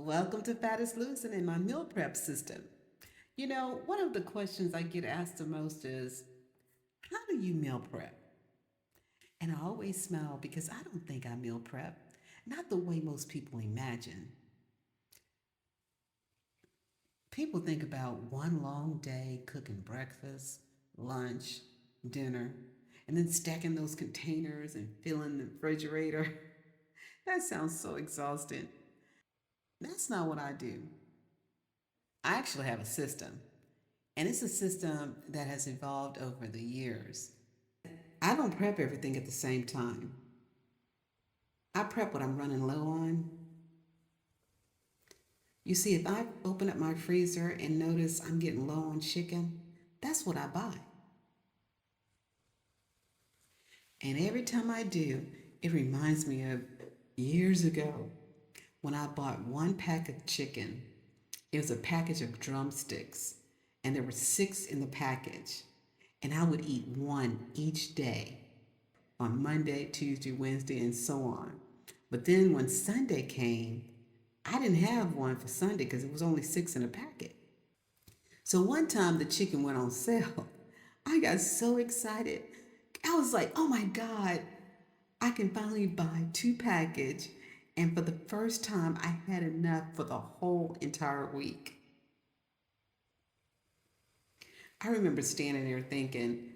Welcome to Fattest Losing in my meal prep system. One of the questions I get asked the most is, how do you meal prep? And I always smile because I don't think I meal prep, not the way most people imagine. People think about one long day cooking breakfast, lunch, dinner, and then stacking those containers and filling the refrigerator. That sounds so exhausting. That's not what I do. I actually have a system. And it's a system that has evolved over the years. I don't prep everything at the same time. I prep what I'm running low on. You see, if I open up my freezer and notice I'm getting low on chicken, that's what I buy. And every time I do, it reminds me of years ago when I bought one pack of chicken. It was a package of drumsticks, and there were 6 in the package. And I would eat one each day on Monday, Tuesday, Wednesday, and so on. But then when Sunday came, I didn't have one for Sunday because it was only 6 in a packet. So one time the chicken went on sale. I got so excited. I was like, oh my God, I can finally buy 2 package. And for the first time, I had enough for the whole entire week. I remember standing there thinking,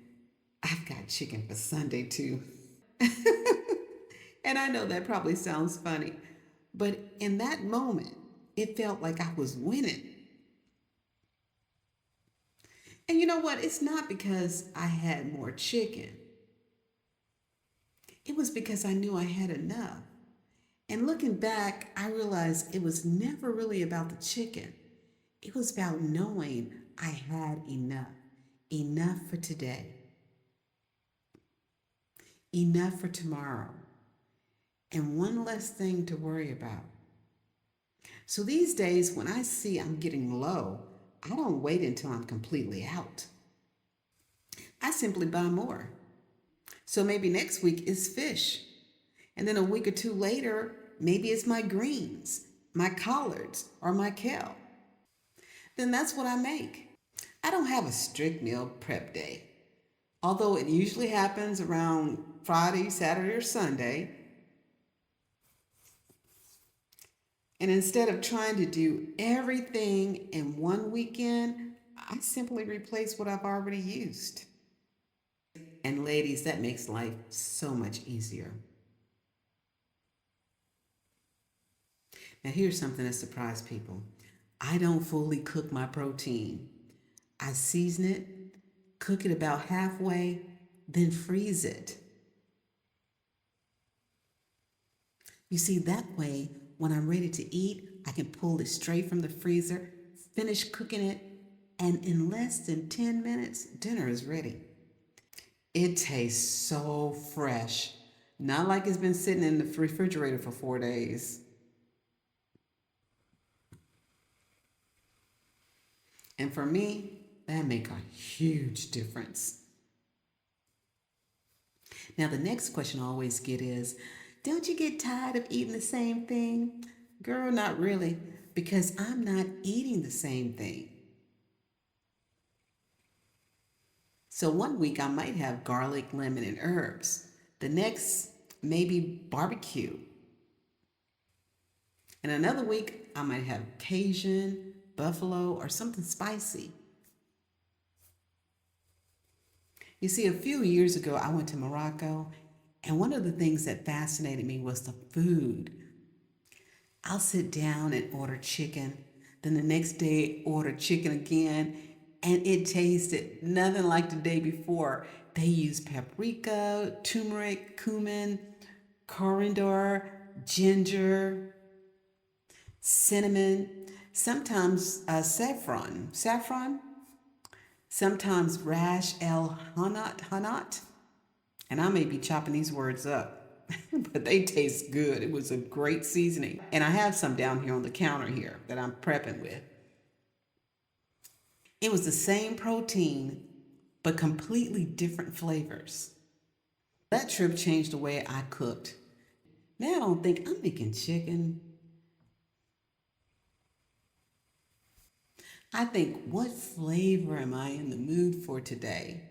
I've got chicken for Sunday too. And I know that probably sounds funny, but in that moment, it felt like I was winning. And you know what? It's not because I had more chicken, it was because I knew I had enough. And looking back, I realized it was never really about the chicken, it was about knowing I had enough for today, enough for tomorrow, and one less thing to worry about. So these days, when I see I'm getting low, I don't wait until I'm completely out. I simply buy more. So maybe next week is fish. And then a week or two later, maybe it's my greens, my collards, or my kale. Then that's what I make. I don't have a strict meal prep day. Although it usually happens around Friday, Saturday, or Sunday. And instead of trying to do everything in one weekend, I simply replace what I've already used. And ladies, that makes life so much easier. Now, here's something that surprised people. I don't fully cook my protein. I season it, cook it about halfway, then freeze it. You see, that way, when I'm ready to eat, I can pull it straight from the freezer, finish cooking it, and in less than 10 minutes, dinner is ready. It tastes so fresh, not like it's been sitting in the refrigerator for 4 days. And for me, that make a huge difference. Now, the next question I always get is, don't you get tired of eating the same thing? Girl, not really, because I'm not eating the same thing. So one week I might have garlic, lemon, and herbs. The next, maybe barbecue. And another week I might have Cajun, buffalo, or something spicy. You see, a few years ago I went to Morocco, and one of the things that fascinated me was the food. I'll sit down and order chicken, then the next day order chicken again, and it tasted nothing like the day before. They use paprika, turmeric, cumin, coriander, ginger, cinnamon, sometimes saffron, sometimes Rash El Hanat, and I may be chopping these words up, but they taste good. It was a great seasoning. And I have some down here on the counter here that I'm prepping with. It was the same protein, but completely different flavors. That trip changed the way I cooked. Now I don't think I'm making chicken. I think, what flavor am I in the mood for today?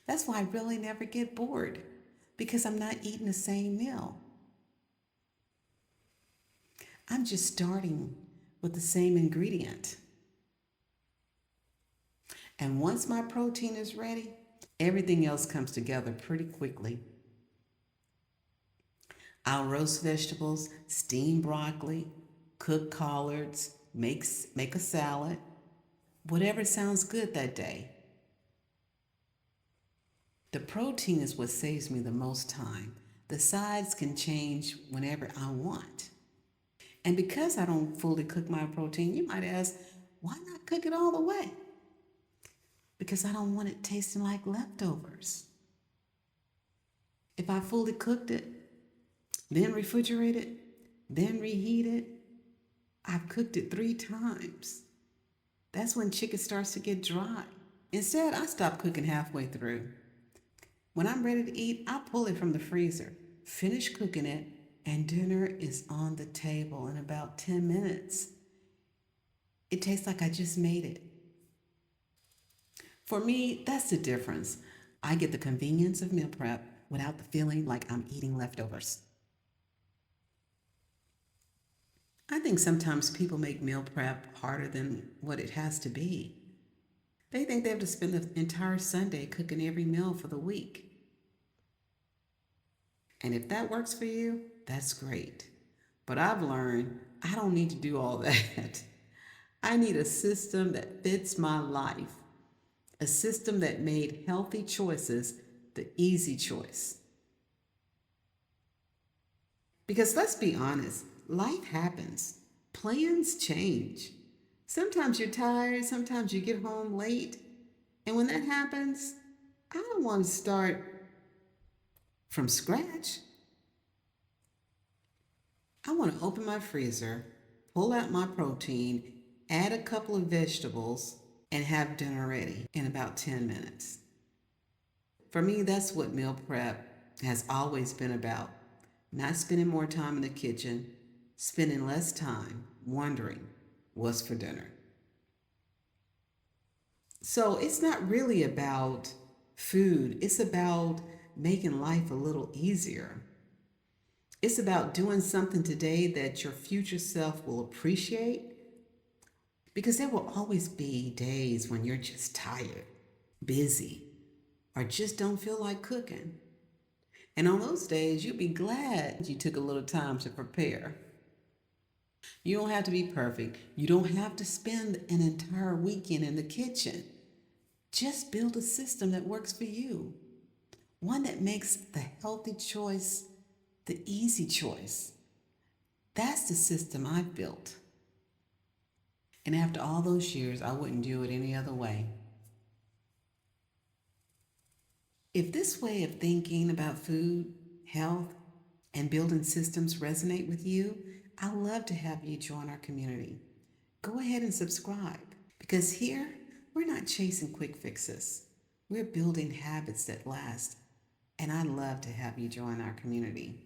That's why I really never get bored because I'm not eating the same meal. I'm just starting with the same ingredient. And once my protein is ready, everything else comes together pretty quickly. I'll roast vegetables, steam broccoli, cook collards, make a salad, whatever sounds good that day. The protein is what saves me the most time. The sides can change whenever I want. And because I don't fully cook my protein, you might ask, why not cook it all the way? Because I don't want it tasting like leftovers. If I fully cooked it, then refrigerate it, then reheat it, I've cooked it 3 times. That's when chicken starts to get dry. Instead, I stop cooking halfway through. When I'm ready to eat, I pull it from the freezer, finish cooking it, and dinner is on the table in about 10 minutes. It tastes like I just made it. For me, that's the difference. I get the convenience of meal prep without the feeling like I'm eating leftovers. I think sometimes people make meal prep harder than what it has to be. They think they have to spend the entire Sunday cooking every meal for the week. And if that works for you, that's great. But I've learned I don't need to do all that. I need a system that fits my life, a system that made healthy choices the easy choice. Because let's be honest, life happens, plans change. Sometimes you're tired, sometimes you get home late. And when that happens, I don't want to start from scratch. I want to open my freezer, pull out my protein, add a couple of vegetables, and have dinner ready in about 10 minutes. For me, that's what meal prep has always been about. Not spending more time in the kitchen, spending less time wondering what's for dinner. So it's not really about food, it's about making life a little easier. It's about doing something today that your future self will appreciate because there will always be days when you're just tired, busy, or just don't feel like cooking. And on those days, you'll be glad you took a little time to prepare. You don't have to be perfect. You don't have to spend an entire weekend in the kitchen. Just build a system that works for you. One that makes the healthy choice the easy choice. That's the system I've built. And after all those years, I wouldn't do it any other way. If this way of thinking about food, health, and building systems resonate with you, I'd love to have you join our community. Go ahead and subscribe because here we're not chasing quick fixes. We're building habits that last, and I'd love to have you join our community.